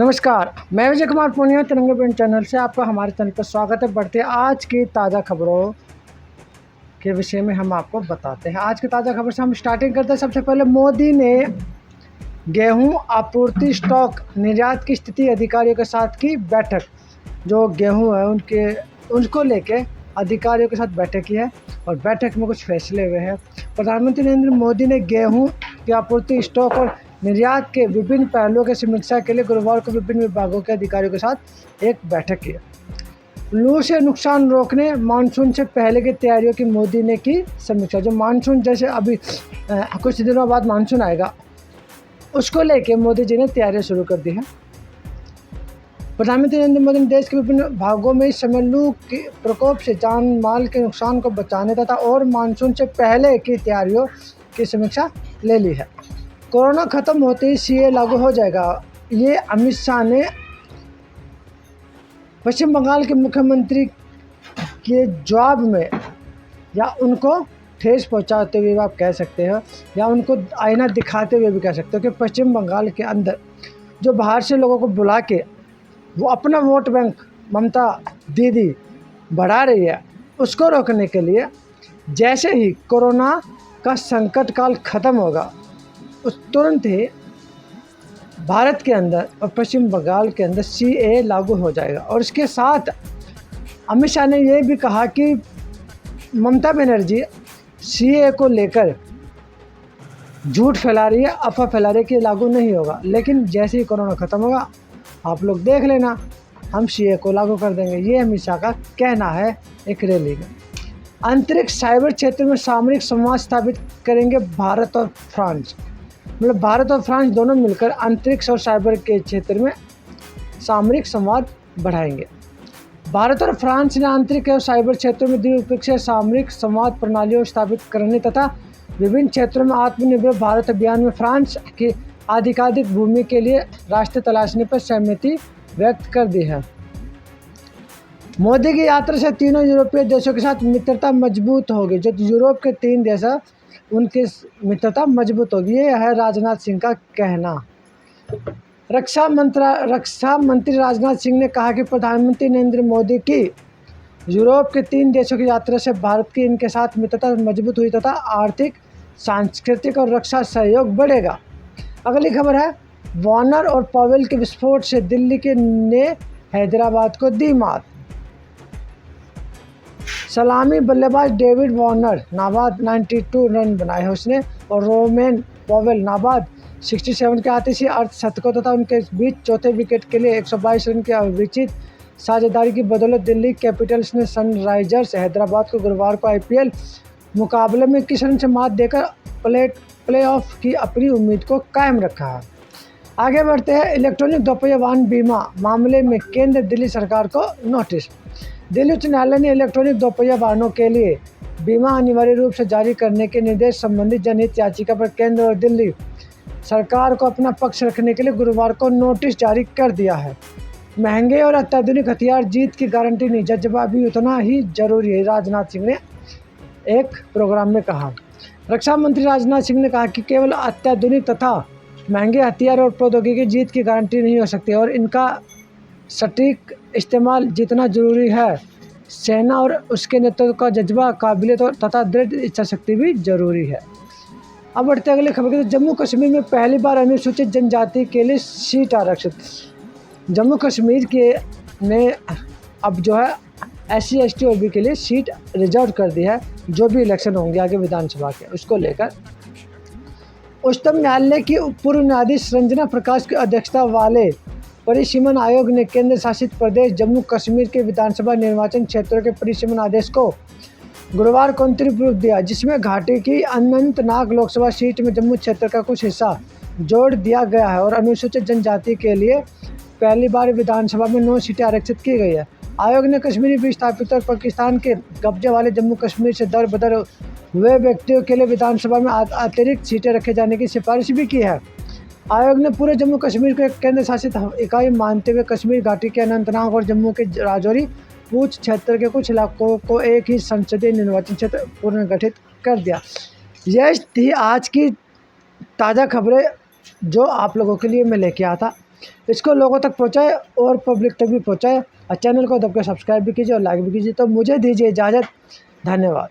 नमस्कार, मैं विजय कुमार पूनिया तिरंगा बिंद चैनल से आपका हमारे चैनल पर स्वागत है। बढ़ते आज की ताज़ा खबरों के विषय में हम आपको बताते हैं। आज की ताज़ा खबर से हम स्टार्टिंग करते हैं। सबसे पहले मोदी ने गेहूं आपूर्ति स्टॉक निर्यात की स्थिति अधिकारियों के साथ की बैठक। जो गेहूं है उनको लेके अधिकारियों के साथ बैठक की है और बैठक में कुछ फैसले हुए हैं। प्रधानमंत्री नरेंद्र मोदी ने गेहूं की आपूर्ति स्टॉक और निर्यात के विभिन्न पहलुओं की समीक्षा के लिए गुरुवार को विभिन्न विभागों के अधिकारियों के साथ एक बैठक की। लू से नुकसान रोकने मानसून से पहले की तैयारियों की मोदी ने की समीक्षा। जो मानसून जैसे अभी कुछ दिनों बाद मानसून आएगा, उसको लेके मोदी जी ने तैयारियां शुरू कर दी हैं। प्रधानमंत्री नरेंद्र मोदी ने देश के विभिन्न भागों में इस समय लू के प्रकोप से जान माल के नुकसान को बचाने तथा और मानसून से पहले की तैयारियों की समीक्षा ले ली है। कोरोना खत्म होते ही सीए लागू हो जाएगा, ये अमित शाह ने पश्चिम बंगाल के मुख्यमंत्री के जवाब में या उनको ठेस पहुंचाते हुए आप कह सकते हो या उनको आईना दिखाते हुए भी कह सकते हो कि पश्चिम बंगाल के अंदर जो बाहर से लोगों को बुला के वो अपना वोट बैंक ममता दीदी बढ़ा रही है, उसको रोकने के लिए जैसे ही कोरोना का संकट काल ख़त्म होगा उस तुरंत ही भारत के अंदर और पश्चिम बंगाल के अंदर सीए लागू हो जाएगा। और इसके साथ अमित शाह ने यह भी कहा कि ममता बनर्जी सीए को लेकर झूठ फैला रही है, अफवाह फैला रही है कि लागू नहीं होगा, लेकिन जैसे ही कोरोना ख़त्म होगा आप लोग देख लेना, हम सीए को लागू कर देंगे। ये अमित शाह का कहना है एक रैली में। अंतरिक्ष साइबर क्षेत्र में सामरिक संवाद स्थापित करेंगे भारत और फ्रांस। मतलब भारत और फ्रांस दोनों मिलकर अंतरिक्ष और साइबर के क्षेत्र में सामरिक संवाद बढ़ाएंगे। भारत और फ्रांस ने अंतरिक्ष और साइबर क्षेत्रों में द्विपक्षीय सामरिक संवाद प्रणालियों स्थापित करने तथा विभिन्न क्षेत्रों में आत्मनिर्भर भारत अभियान में फ्रांस की आधिकारिक भूमि के लिए रास्ते तलाशने पर सहमति व्यक्त कर दी है। मोदी की यात्रा से तीनों यूरोपीय देशों के साथ मित्रता मजबूत होगी। जो यूरोप के 3 देश हैं उनकी मित्रता मजबूत होगी, ये है राजनाथ सिंह का कहना। रक्षा मंत्री राजनाथ सिंह ने कहा कि प्रधानमंत्री नरेंद्र मोदी की यूरोप के 3 देशों की यात्रा से भारत की इनके साथ मित्रता मजबूत हुई तथा आर्थिक, सांस्कृतिक और रक्षा सहयोग बढ़ेगा। अगली खबर है, वार्नर और पवेल के विस्फोट से दिल्ली के ने हैदराबाद को दी मात। सलामी बल्लेबाज डेविड वार्नर नाबाद 92 रन बनाए हैं उसने, और रोमेन पवेल नाबाद 67 के आतिशी अर्धशतकों तथा उनके बीच चौथे विकेट के लिए 122 रन की अविचित साझेदारी की बदौलत दिल्ली कैपिटल्स ने सनराइजर्स हैदराबाद को गुरुवार को आईपीएल मुकाबले में 21 रन से मात देकर प्लेऑफ की अपनी उम्मीद को कायम रखा है। आगे बढ़ते हैं। इलेक्ट्रॉनिक दोपहिया वाहन बीमा मामले में केंद्र दिल्ली सरकार को नोटिस। दिल्ली उच्च न्यायालय ने इलेक्ट्रॉनिक दोपहिया वाहनों के लिए बीमा अनिवार्य रूप से जारी करने के निर्देश संबंधी जनहित याचिका पर केंद्र और दिल्ली सरकार को अपना पक्ष रखने के लिए गुरुवार को नोटिस जारी कर दिया है। महंगे और अत्याधुनिक हथियार जीत की गारंटी नहीं, जवाबी उतना ही जरूरी है, राजनाथ सिंह ने एक प्रोग्राम में कहा। रक्षा मंत्री राजनाथ सिंह ने कहा कि केवल अत्याधुनिक तथा महंगे हथियार और प्रौद्योगिकी जीत की गारंटी नहीं हो सकती और इनका सटीक इस्तेमाल जितना जरूरी है, सेना और उसके नेतृत्व का जज्बा, काबिलियत और तथा दृढ़ इच्छा शक्ति भी जरूरी है। अब बढ़ते अगले खबर के। जम्मू कश्मीर में पहली बार अनुसूचित जनजाति के लिए सीट आरक्षित। जम्मू कश्मीर के ने अब जो है SC ST OB के लिए सीट रिजर्व कर दी है। जो भी इलेक्शन होंगे आगे विधानसभा के, उसको लेकर उच्चतम न्यायालय की पूर्व न्यायाधीश रंजना प्रकाश की अध्यक्षता वाले परिसीमन आयोग ने केंद्र शासित प्रदेश जम्मू कश्मीर के विधानसभा निर्वाचन क्षेत्रों के परिसीमन आदेश को गुरुवार को अंतिम रूप दिया, जिसमें घाटी की अनंतनाग लोकसभा सीट में जम्मू क्षेत्र का कुछ हिस्सा जोड़ दिया गया है और अनुसूचित जनजाति के लिए पहली बार विधानसभा में 9 सीटें आरक्षित की गई है। आयोग ने कश्मीरी विस्थापित और पाकिस्तान के कब्जे वाले जम्मू कश्मीर से दर बदर हुए व्यक्तियों के लिए विधानसभा में अतिरिक्त सीटें रखे जाने की सिफारिश भी की है। आयोग ने पूरे जम्मू कश्मीर को एक केंद्र शासित इकाई मानते हुए कश्मीर घाटी के अनंतनाग और जम्मू के राजौरी पूंछ क्षेत्र के कुछ इलाकों को एक ही संसदीय निर्वाचन क्षेत्र पुनर्गठित कर दिया। यह थी आज की ताज़ा खबरें जो आप लोगों के लिए मैं लेके आया था। इसको लोगों तक पहुँचाए और पब्लिक तक भी पहुँचाए, और चैनल को दबकर सब्सक्राइब भी कीजिए और लाइक भी कीजिए। तो मुझे दीजिए इजाज़त, धन्यवाद।